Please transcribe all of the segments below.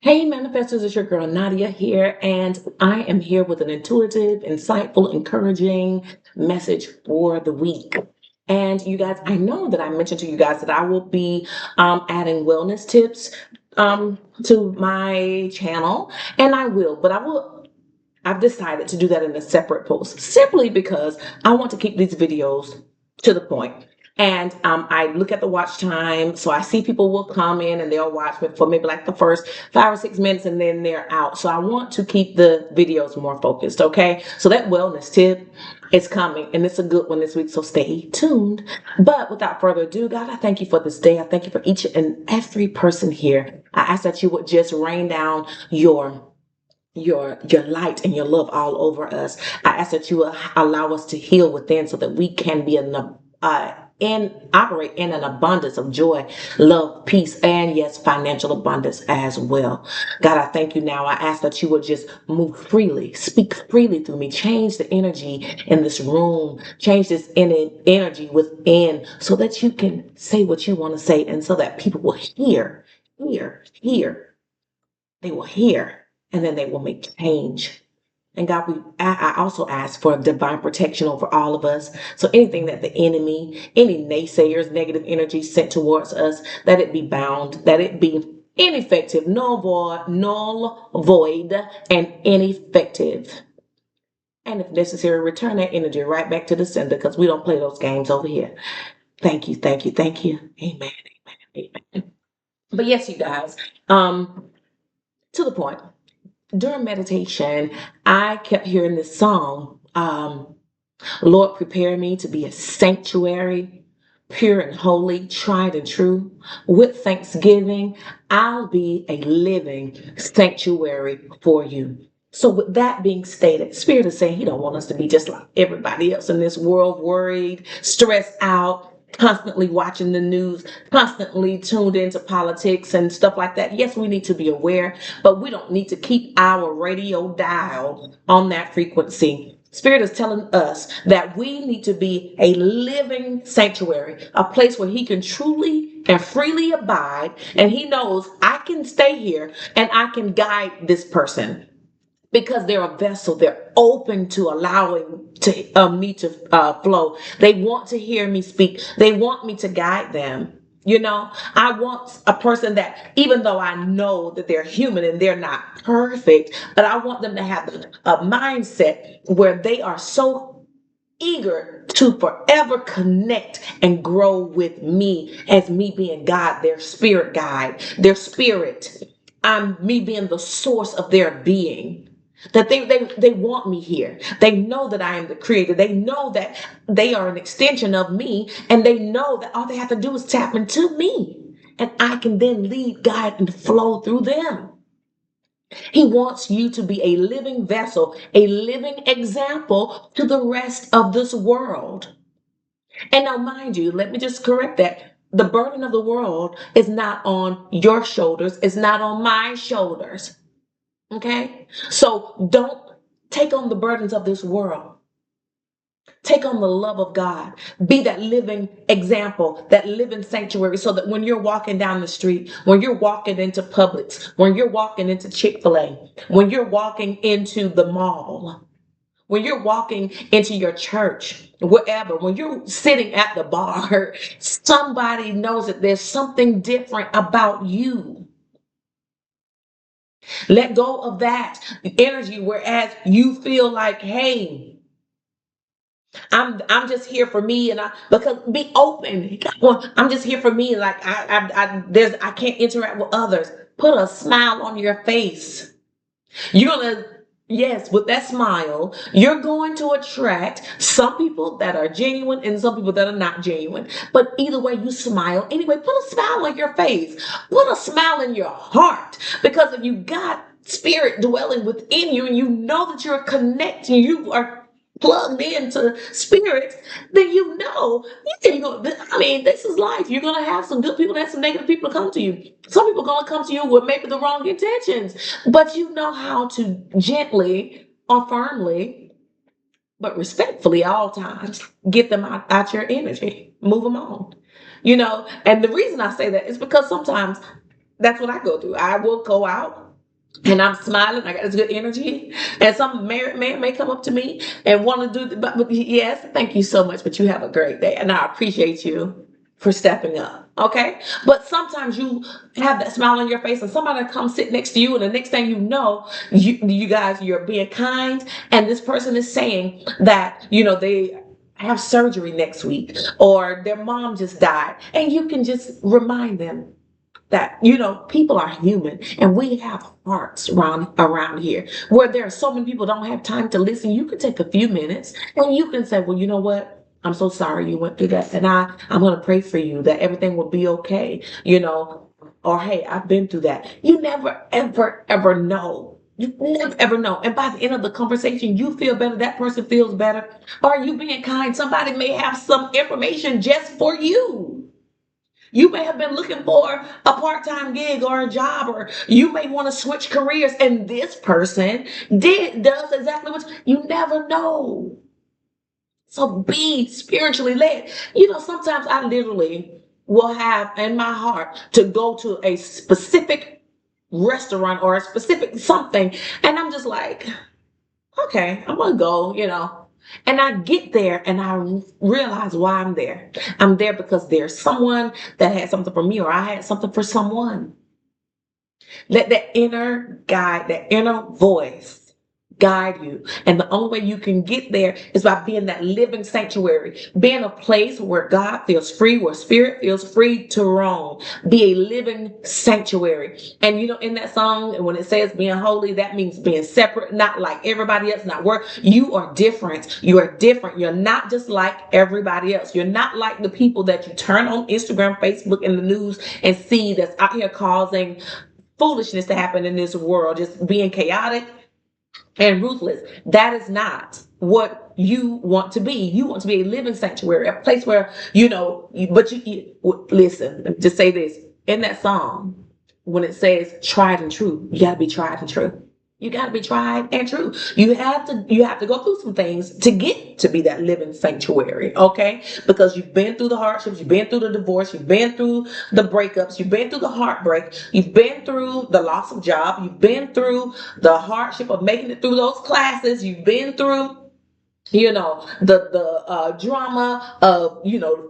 Hey, manifestors, it's your girl Nadia here, and I am here with an intuitive, insightful, encouraging message for the week. And you guys, I know that I mentioned to you guys that I will be adding wellness tips to my channel, and I will, but I've decided to do that in a separate post simply because I want to keep these videos to the point. And I look at the watch time. So I see people will come in and they'll watch me for maybe like the first 5 or 6 minutes and then they're out. So I want to keep the videos more focused. Okay. So that wellness tip is coming and it's a good one this week. So stay tuned. But without further ado, God, I thank you for this day. I thank you for each and every person here. I ask that you would just rain down your light and your love all over us. I ask that you will allow us to heal within so that we can be operate in an abundance of joy, love, peace, and yes, financial abundance as well. God, I thank you now. I ask that you will just move freely, speak freely through me, change the energy in this room, change this energy within so that you can say what you want to say and so that people will hear. They will hear and then they will make change. And God, I also ask for divine protection over all of us. So anything that the enemy, any naysayers, negative energy sent towards us, that it be bound, that it be ineffective, null, void, and ineffective. And if necessary, return that energy right back to the sender because we don't play those games over here. Thank you, thank you, thank you. Amen, amen, amen. But yes, you guys, to the point. During meditation, I kept hearing this song, Lord, prepare me to be a sanctuary, pure and holy, tried and true. With thanksgiving, I'll be a living sanctuary for you. So with that being stated, Spirit is saying he don't want us to be just like everybody else in this world, worried, stressed out, constantly watching the news, constantly tuned into politics and stuff like that. Yes, we need to be aware, but we don't need to keep our radio dial on that frequency. Spirit is telling us that we need to be a living sanctuary, a place where he can truly and freely abide. And he knows I can stay here and I can guide this person because they're a vessel. They're open to allowing me to flow. They want to hear me speak. They want me to guide them. I want a person that, even though I know that they're human and they're not perfect, but I want them to have a mindset where they are so eager to forever connect and grow with me as me being God, their spirit guide, their spirit. I'm me being the source of their being. That they want me here. They know that I am the creator. They know that they are an extension of me, and they know that all they have to do is tap into me, and I can then lead, guide, and flow through them. He wants you to be a living vessel, a living example to the rest of this world. And now, mind you, let me just correct that. The burden of the world is not on your shoulders. It's not on my shoulders. Okay? So don't take on the burdens of this world. Take on the love of God. Be that living example, that living sanctuary, so that when you're walking down the street, when you're walking into Publix, when you're walking into Chick-fil-A, when you're walking into the mall, when you're walking into your church, wherever, when you're sitting at the bar, somebody knows that there's something different about you. Let go of that energy, whereas you feel like, hey, I'm just here for me, and because be open. Well, I'm just here for me, like I can't interact with others. Put a smile on your face. You're gonna, yes, with that smile, you're going to attract some people that are genuine and some people that are not genuine. But either way, you smile. Anyway, put a smile on your face. Put a smile in your heart. Because if you got spirit dwelling within you and you know that you're connecting, you are plugged into spirit, then this is life. You're going to have some good people and some negative people come to you. Some people are going to come to you with maybe the wrong intentions, but you know how to gently or firmly, but respectfully at all times, get them out your energy, move them on. And the reason I say that is because sometimes that's what I go through. I will go out and I'm smiling, I got this good energy, and some married man may come up to me and want to do but yes, thank you so much, but you have a great day, and I appreciate you for stepping up. Okay, but sometimes you have that smile on your face, and somebody comes sit next to you, and the next thing you know, you guys, you're being kind, and this person is saying that they have surgery next week, or their mom just died, and you can just remind them that people are human, and we have hearts around here, where there are so many people don't have time to listen. You can take a few minutes and you can say, well, you know what, I'm so sorry you went through that, and I'm going to pray for you that everything will be okay, or hey, I've been through that. You never ever know. You never ever know. And by the end of the conversation, you feel better, that person feels better. Are you being kind? Somebody may have some information just for you. You may have been looking for a part-time gig or a job, or you may want to switch careers, and this person does exactly what you never know. So be spiritually led. Sometimes I literally will have in my heart to go to a specific restaurant or a specific something, and I'm just like, okay, I'm gonna go. And I get there and I realize why I'm there. I'm there because there's someone that had something for me, or I had something for someone. Let that inner guide, that inner voice guide you. And the only way you can get there is by being that living sanctuary, being a place where God feels free, where spirit feels free to roam. Be a living sanctuary. And in that song, when it says being holy, that means being separate, not like everybody else, not where you are different. You are different. You're not just like everybody else. You're not like the people that you turn on Instagram, Facebook, and the news and see that's out here causing foolishness to happen in this world, just being chaotic and ruthless. That is not what you want to be. You want to be a living sanctuary, a place where listen, just say this in that song, when it says tried and true, you got to be tried and true. You got to be tried and true. You have to go through some things to get to be that living sanctuary, okay? Because you've been through the hardships, you've been through the divorce, you've been through the breakups, you've been through the heartbreak, you've been through the loss of job, you've been through the hardship of making it through those classes, you've been through the drama of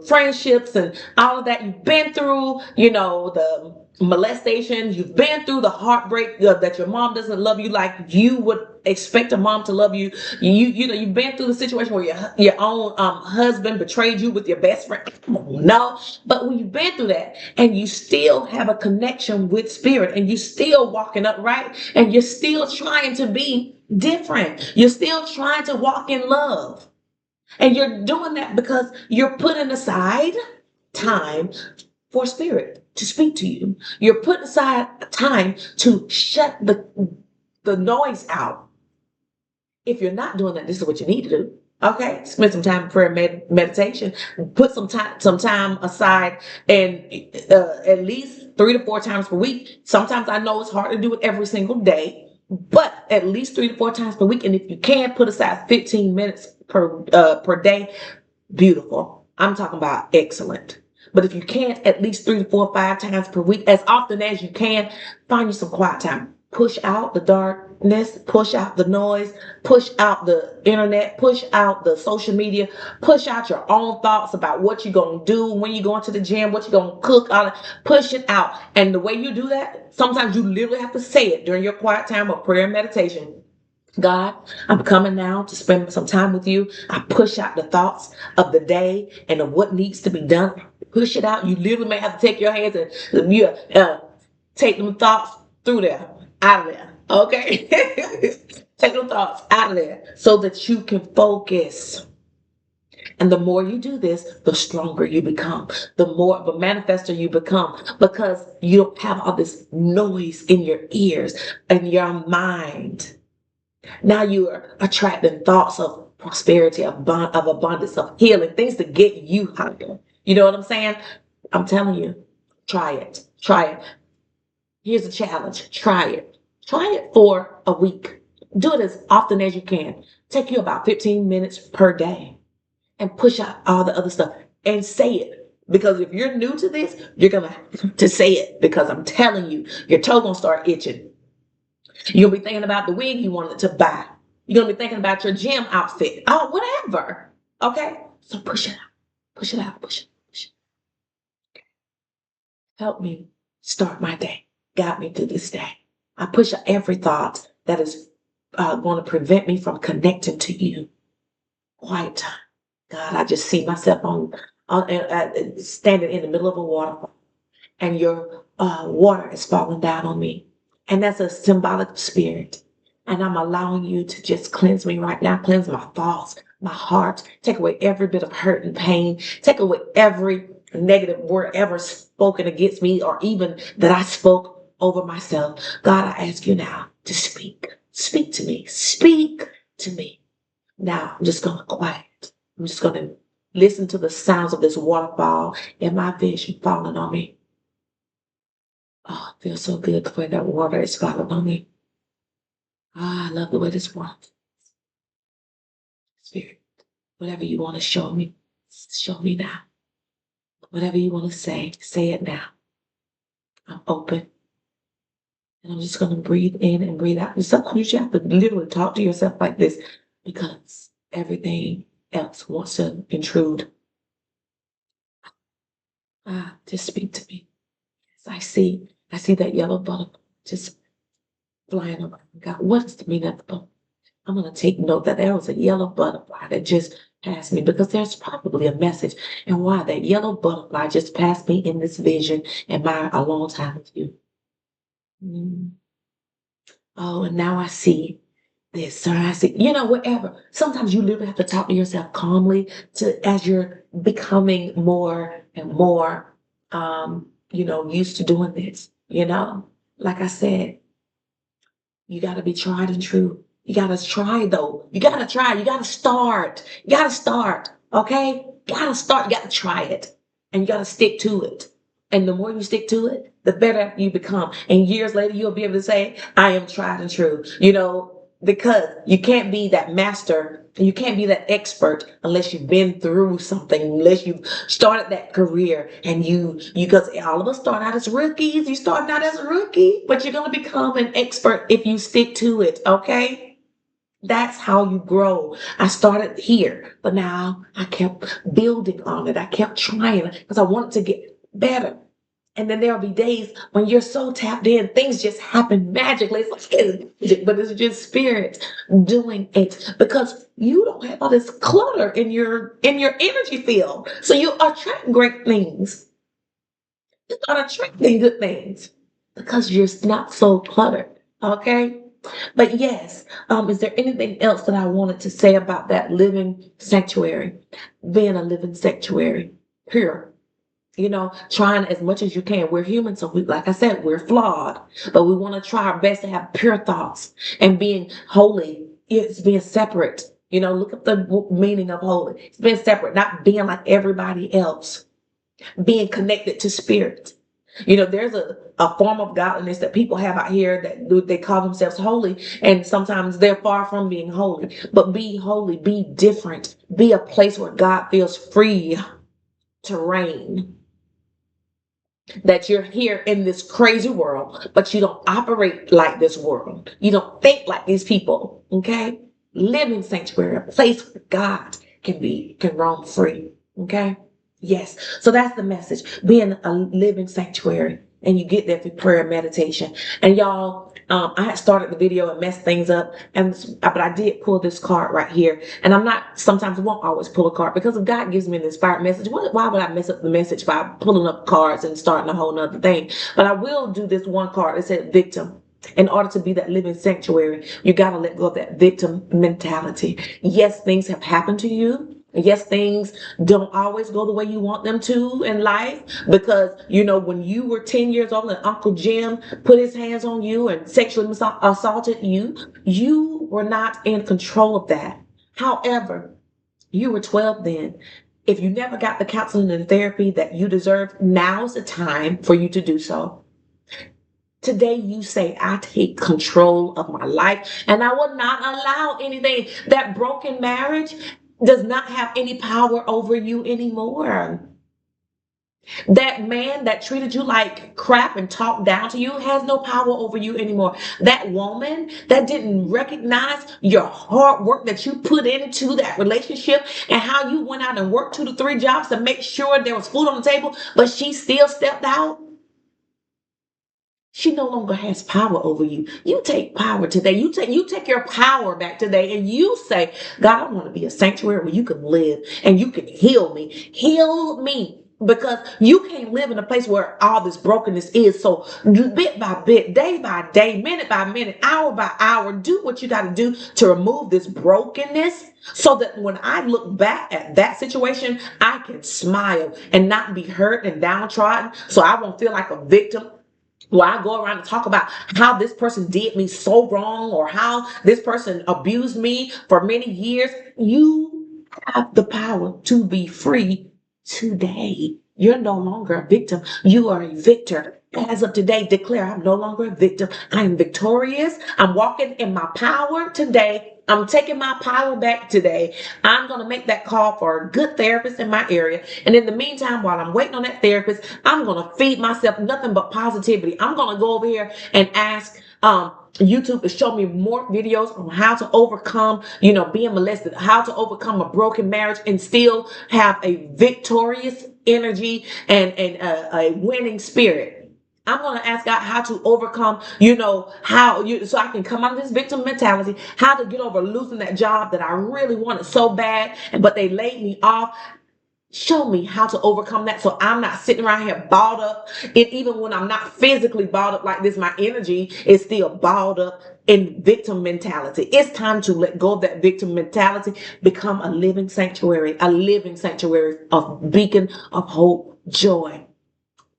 friendships and all of that. You've been through the molestation. You've been through the heartbreak that your mom doesn't love you like you would expect a mom to love you. You've been through the situation where your own husband betrayed you with your best friend. No, but when you've been through that and you still have a connection with spirit, and you still walking upright, and you're still trying to be different, you're still trying to walk in love, and you're doing that because you're putting aside time for spirit to speak to you. You're putting aside time to shut the noise out. If you're not doing that, this is what you need to do. Okay, spend some time in prayer, meditation. Put some time aside, and at least 3 to 4 times per week. Sometimes I know it's hard to do it every single day, but at least 3 to 4 times per week. And if you can put aside 15 minutes per day, beautiful. I'm talking about excellent. But if you can't, at least 3 to 4, 5 times per week, as often as you can, find you some quiet time. Push out the darkness, push out the noise, push out the internet, push out the social media, push out your own thoughts about what you're going to do when you go into the gym, what you're going to cook, all that. Push it out. And the way you do that, sometimes you literally have to say it during your quiet time of prayer and meditation. God, I'm coming now to spend some time with you. I push out the thoughts of the day and of what needs to be done. Push it out. You literally may have to take your hands and take them thoughts through there, out of there. Okay? Take them thoughts out of there so that you can focus. And the more you do this, the stronger you become, the more of a manifester you become, because you don't have all this noise in your ears and your mind. Now you are attracting thoughts of prosperity, of abundance, of healing, things to get you higher. You know what I'm saying? I'm telling you, try it. Try it. Here's a challenge. Try it. Try it for a week. Do it as often as you can. Take you about 15 minutes per day and push out all the other stuff and say it. Because if you're new to this, you're going to say it, because I'm telling you, your toe going to start itching. You'll be thinking about the wig you wanted to buy. You're going to be thinking about your gym outfit. Oh, whatever. Okay? So push it out. Push it out. Push it. Push it. Help me start my day. Guide me through this day. I push every thought that is going to prevent me from connecting to you. Quiet time. God, I just see myself standing in the middle of a waterfall, and your water is falling down on me. And that's a symbolic spirit. And I'm allowing you to just cleanse me right now. Cleanse my thoughts, my heart. Take away every bit of hurt and pain. Take away every negative word ever spoken against me, or even that I spoke over myself. God, I ask you now to speak. Speak to me. Speak to me. Now, I'm just going to quiet. I'm just going to listen to the sounds of this waterfall and my vision falling on me. Oh, it feels so good the way that water is falling on me. Ah, I love the way this water. Spirit, whatever you want to show me now. Whatever you want to say it now. I'm open. And I'm just going to breathe in and breathe out. And sometimes you have to literally talk to yourself like this, because everything else wants to intrude. Just speak to me. I see that yellow butterfly just flying around. God, what is the meaning of the butterfly? I'm going to take note that there was a yellow butterfly that just passed me, because there's probably a message. And why that yellow butterfly just passed me in this vision and my alone time with you. Oh, and now I see this, or I see, whatever. Sometimes you literally have to talk to yourself calmly as you're becoming more and more, used to doing this. Like I said, you got to be tried and true. You got to try, though. You got to try. You got to start. You got to start. Okay? You got to start. You got to try it. And you got to stick to it. And the more you stick to it, the better you become. And years later, you'll be able to say, I am tried and true. Because you can't be that master, you can't be that expert unless you've been through something, unless you've started that career. And because all of us start out as rookies, you start out as a rookie, but you're going to become an expert if you stick to it. Okay? That's how you grow. I started here, but now I kept building on it. I kept trying because I wanted to get better. And then there'll be days when you're so tapped in, things just happen magically. It's like magic, but it's just spirit doing it, because you don't have all this clutter in your energy field. So you attract great things. You start attracting good things because you're not so cluttered. Okay. But yes, is there anything else that I wanted to say about that living sanctuary? Being a living sanctuary, pure. Trying as much as you can. We're human, so like I said, we're flawed, but we want to try our best to have pure thoughts, and being holy. It's being separate. Look up the meaning of holy. It's being separate, not being like everybody else. Being connected to spirit. There's a form of godliness that people have out here that they call themselves holy, and sometimes they're far from being holy. But be holy, be different, be a place where God feels free to reign. That you're here in this crazy world, but you don't operate like this world. You don't think like these people. Okay? Living sanctuary, a place where God can roam free. Okay? Yes. So that's the message. Being a living sanctuary. And you get there through prayer and meditation. And y'all, I had started the video and messed things up, but I did pull this card right here. And sometimes I won't always pull a card, because if God gives me an inspired message, why would I mess up the message by pulling up cards and starting a whole nother thing? But I will do this one card. It said victim. In order to be that living sanctuary, you got to let go of that victim mentality. Yes, things have happened to you. Yes, things don't always go the way you want them to in life, because, when you were 10 years old and Uncle Jim put his hands on you and sexually assaulted you, you were not in control of that. However, you were 12 then. If you never got the counseling and therapy that you deserve, now's the time for you to do so. Today you say, I take control of my life, and I will not allow anything. That broken marriage does not have any power over you anymore. That man that treated you like crap and talked down to you has no power over you anymore. That woman that didn't recognize your hard work that you put into that relationship and how you went out and worked 2 to 3 jobs to make sure there was food on the table, but she still stepped out. She no longer has power over you. You take power today. You take your power back today and you say, God, I want to be a sanctuary where you can live and you can heal me. Heal me. Because you can't live in a place where all this brokenness is. So bit by bit, day by day, minute by minute, hour by hour, do what you got to do to remove this brokenness so that when I look back at that situation, I can smile and not be hurt and downtrodden. So I won't feel like a victim. Well, I go around and talk about how this person did me so wrong or how this person abused me for many years. You have the power to be free today. You're no longer a victim. You are a victor. As of today, declare I'm no longer a victim. I am victorious. I'm walking in my power today. I'm taking my power back today. I'm going to make that call for a good therapist in my area. And in the meantime, while I'm waiting on that therapist, I'm going to feed myself nothing but positivity. I'm going to go over here and ask YouTube to show me more videos on how to overcome, being molested, how to overcome a broken marriage and still have a victorious energy and a winning spirit. I'm going to ask God how to overcome, so I can come out of this victim mentality, how to get over losing that job that I really wanted so bad, but they laid me off. Show me how to overcome that so I'm not sitting around here balled up. And even when I'm not physically balled up like this, my energy is still balled up in victim mentality. It's time to let go of that victim mentality, become a living sanctuary of beacon of hope, joy,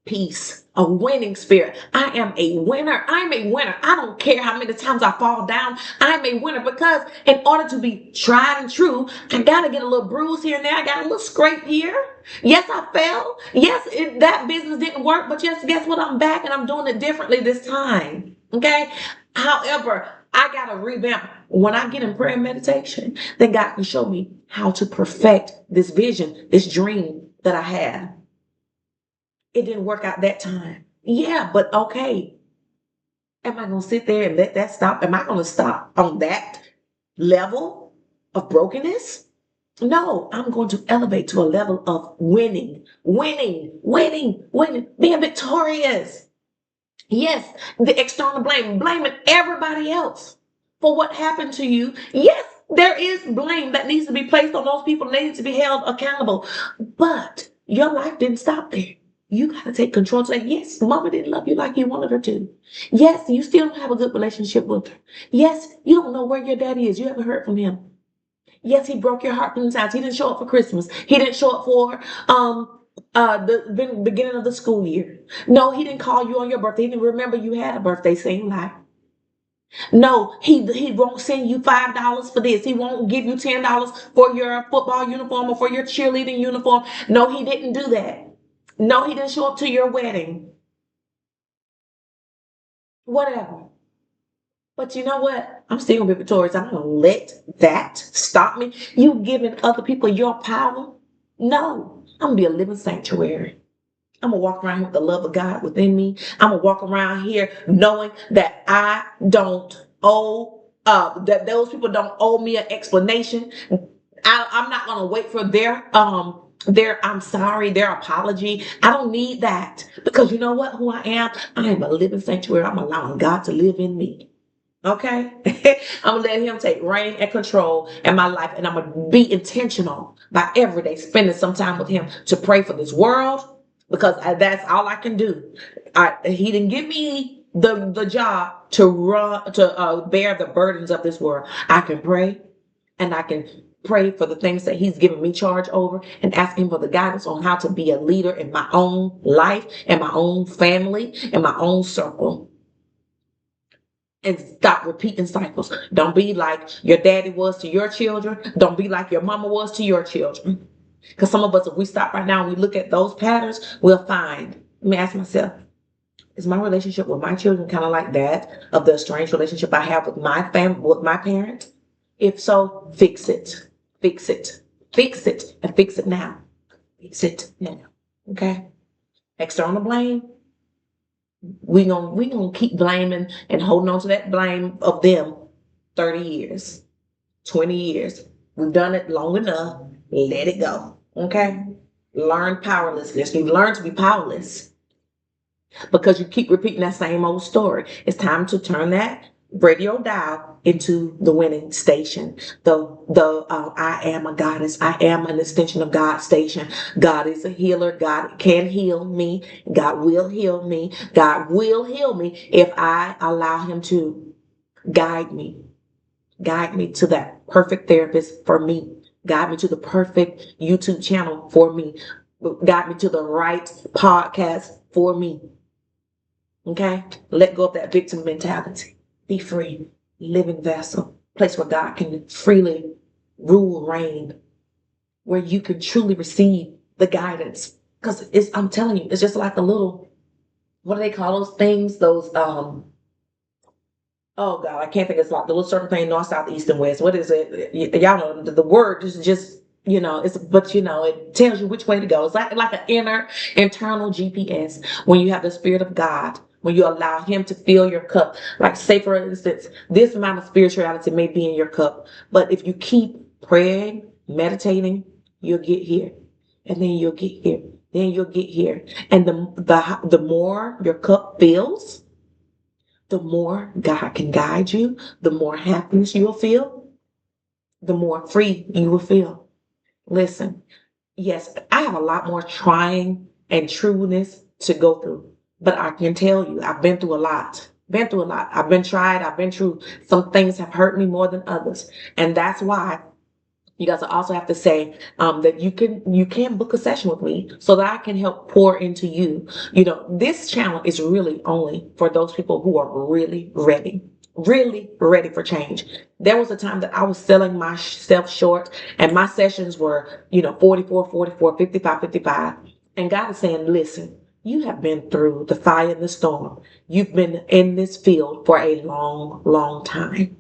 peace, a winning spirit. I am a winner. I'm a winner. I don't care how many times I fall down. I'm a winner because in order to be tried and true, I got to get a little bruise here and there. I got a little scrape here. Yes, I fell. Yes, that business didn't work, but yes, guess what? I'm back and I'm doing it differently this time. Okay. However, I got to revamp. When I get in prayer and meditation, then God can show me how to perfect this vision, this dream that I have. It didn't work out that time. Yeah, but okay. Am I going to sit there and let that stop? Am I going to stop on that level of brokenness? No, I'm going to elevate to a level of winning, being victorious. Yes, the external blaming everybody else for what happened to you. Yes, there is blame that needs to be placed on those people. They need to be held accountable. But your life didn't stop there. You got to take control and say, yes, mama didn't love you like you wanted her to. Yes, you still don't have a good relationship with her. Yes, you don't know where your daddy is. You haven't heard from him. Yes, he broke your heart many times. He didn't show up for Christmas. He didn't show up for the beginning of the school year. No, he didn't call you on your birthday. He didn't remember you had a birthday. Same lie. No, he won't send you $5 for this. He won't give you $10 for your football uniform or for your cheerleading uniform. No, he didn't do that. No, he didn't show up to your wedding. Whatever. But you know what? I'm still gonna be victorious. I'm gonna let that stop me. You giving other people your power? No. I'm gonna be a living sanctuary. I'm gonna walk around here with the love of God within me. I'm gonna walk around here knowing that I don't owe that those people don't owe me an explanation. I'm not gonna wait for their I'm sorry, their apology. I don't need that because you know what? Who I am a living sanctuary. I'm allowing God to live in me. Okay? I'm gonna let him take reign and control in my life, and I'm gonna be intentional by every day spending some time with him to pray for this world because that's all I can do. He didn't give me the job to bear the burdens of this world. I can pray and I can pray for the things that he's given me charge over and ask him for the guidance on how to be a leader in my own life, in my own family, in my own circle. And stop repeating cycles. Don't be like your daddy was to your children. Don't be like your mama was to your children. Because some of us, if we stop right now and we look at those patterns, we'll find. Let me ask myself, is my relationship with my children kind of like that of the strange relationship I have with my family, with my parents? If so, fix it. Fix it. Fix it. And fix it now. Fix it now. Okay? External blame, we gonna keep blaming and holding on to that blame of them 30 years, 20 years. We've done it long enough. Let it go. Okay? Learn powerlessness. You learn to be powerless because you keep repeating that same old story. It's time to turn that radio dial into the winning station. The I am a goddess. I am an extension of God station. God is a healer. God can heal me. God will heal me. God will heal me if I allow him to guide me. Guide me to that perfect therapist for me. Guide me to the perfect YouTube channel for me. Guide me to the right podcast for me. Okay? Let go of that victim mentality. Be free. Living vessel. Place where God can freely rule, reign. Where you can truly receive the guidance. Because I'm telling you, it's just like a little, what do they call those things? Those, oh God, I can't think. It's like the little circle thing, north, south, east, and west. What is it? Y'all know the word is just, it's, but it tells you which way to go. It's like an internal GPS. When you have the Spirit of God, when you allow Him to fill your cup. Like, say for instance, this amount of spirituality may be in your cup, but if you keep praying, meditating, you'll get here, and then you'll get here, then you'll get here, and the more your cup fills, the more God can guide you, the more happiness you will feel, the more free you will feel. Listen, yes, I have a lot more trying and trueness to go through, but I can tell you, I've been through a lot. Been through a lot. I've been tried. I've been through some things have hurt me more than others. And that's why you guys also have to say that you can book a session with me so that I can help pour into you. This channel is really only for those people who are really ready for change. There was a time that I was selling myself short, and my sessions were 44, 44, 55, 55. And God is saying, listen, you have been through the fire and the storm. You've been in this field for a long time,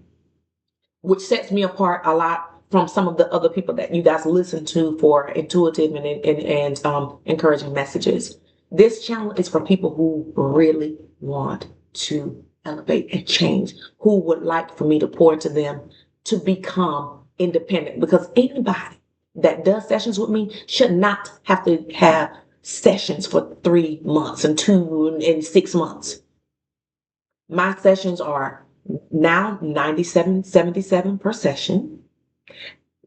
which sets me apart a lot from some of the other people that you guys listen to for intuitive and encouraging messages. This channel is for people who really want to elevate and change, who would like for me to pour into them to become independent. Because anybody that does sessions with me should not have to have sessions for 3 months and 2 and 6 months. My sessions are now $97.77 per session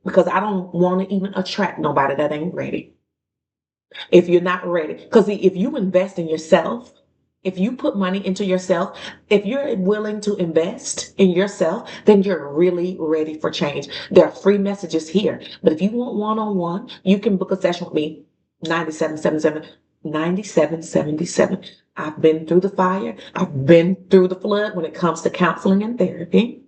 because I don't want to even attract nobody that ain't ready. If you're not ready, because if you invest in yourself, if you put money into yourself, if you're willing to invest in yourself, then you're really ready for change. There are free messages here, but if you want one-on-one, you can book a session with me. $97.77. I've been through the fire. I've been through the flood when it comes to counseling and therapy.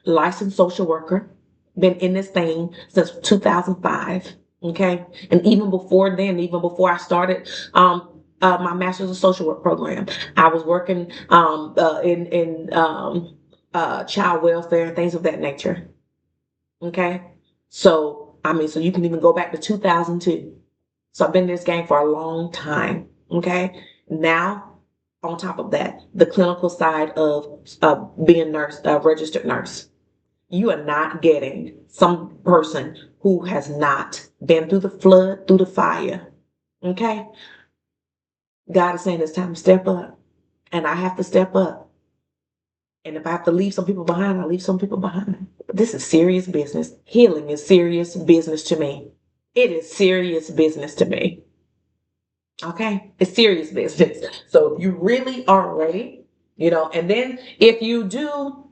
Licensed social worker. Been in this thing since 2005. Okay. And even before then, even before I started my master's of social work program, I was working in child welfare and things of that nature. Okay. So you can even go back to 2002. So I've been in this game for a long time. Okay. Now, on top of that, the clinical side of being a registered nurse. You are not getting some person who has not been through the flood, through the fire. Okay. God is saying it's time to step up, and I have to step up. And if I have to leave some people behind, I'll leave some people behind. But this is serious business. Healing is serious business to me. It is serious business to me. Okay? It's serious business. So if you really are ready, and then if you do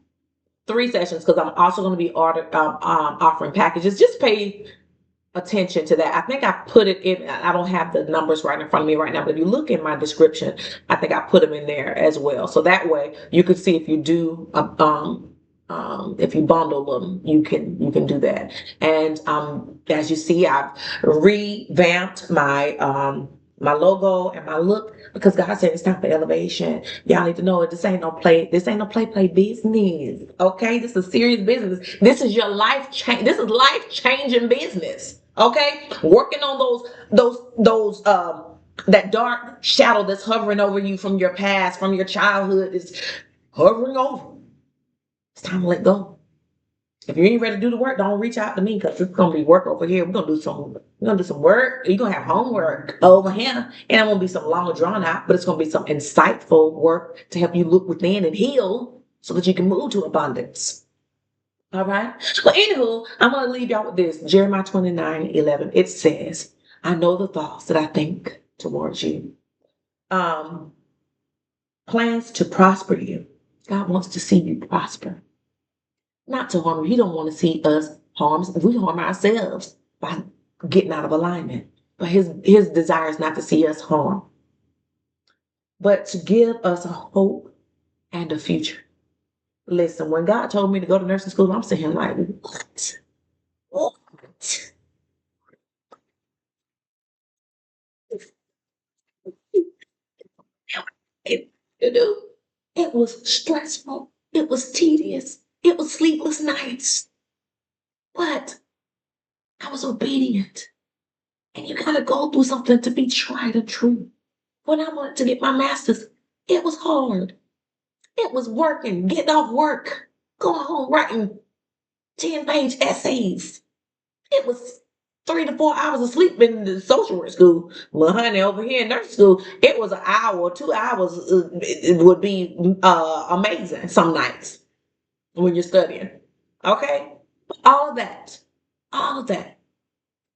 3 sessions, because I'm also going to be offering packages, just pay attention to that. I think I put it in, I don't have the numbers right in front of me right now, but if you look in my description, I think I put them in there as well. So that way you can see if you do, if you bundle them, you can do that. And as you see, I've revamped my logo and my look because God said it's time for elevation. Y'all need to know it. This ain't no play business. Okay, this is serious business. This is your life change. This is life changing business. Okay, working on those That dark shadow that's hovering over you from your past, from your childhood, is hovering over. It's time to let go. If you ain't ready to do the work, don't reach out to me because it's gonna be work over here. We're gonna do some work. You're gonna have homework over here. And it won't be some long drawn out, but it's gonna be some insightful work to help you look within and heal so that you can move to abundance. All right. Well, anywho, I'm gonna leave y'all with this. Jeremiah 29:11. It says, I know the thoughts that I think towards you. Plans to prosper you. God wants to see you prosper, not to harm you. He don't want to see us harm. We harm ourselves by getting out of alignment. But his desire is not to see us harm, but to give us a hope and a future. Listen, when God told me to go to nursing school, I'm sitting here like, what? What? It, it was stressful. It was tedious. It was sleepless nights. But I was obedient. And you gotta go through something to be tried and true. When I wanted to get my master's, it was hard. It was working, getting off work, going home writing 10-page essays. It was 3 to 4 hours of sleep in the social work school. Well, honey, over here in nursing school, it was an hour or 2 hours. It would be amazing some nights when you're studying. Okay? All of that, all of that,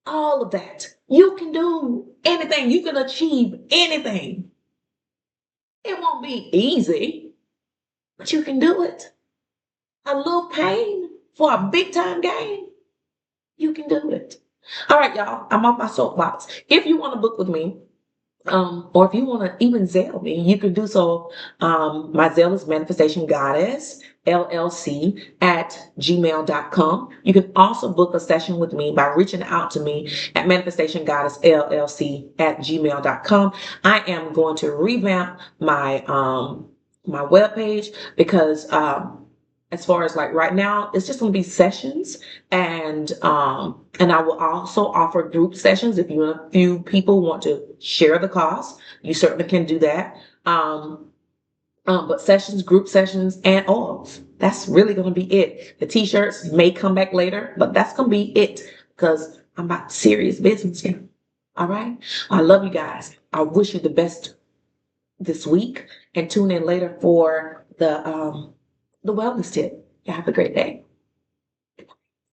all of that. You can do anything. You can achieve anything. It won't be easy, but you can do it. A little pain for a big time gain, you can do it. All right, y'all. I'm off my soapbox. If you want to book with me, or if you want to even Zelle me, you can do so. My Zelle is Manifestation Goddess LLC at gmail.com. You can also book a session with me by reaching out to me at Manifestation Goddess LLC at gmail.com. I am going to revamp my webpage because as far as like right now, it's just going to be sessions, and I will also offer group sessions if you and a few people want to share the cost. You certainly can do that. But sessions, group sessions, and oils. That's really going to be it. The t-shirts may come back later, but that's going to be it because I'm about serious business here. All right. I love you guys. I wish you the best this week, and tune in later for the wellness tip. You have a great day.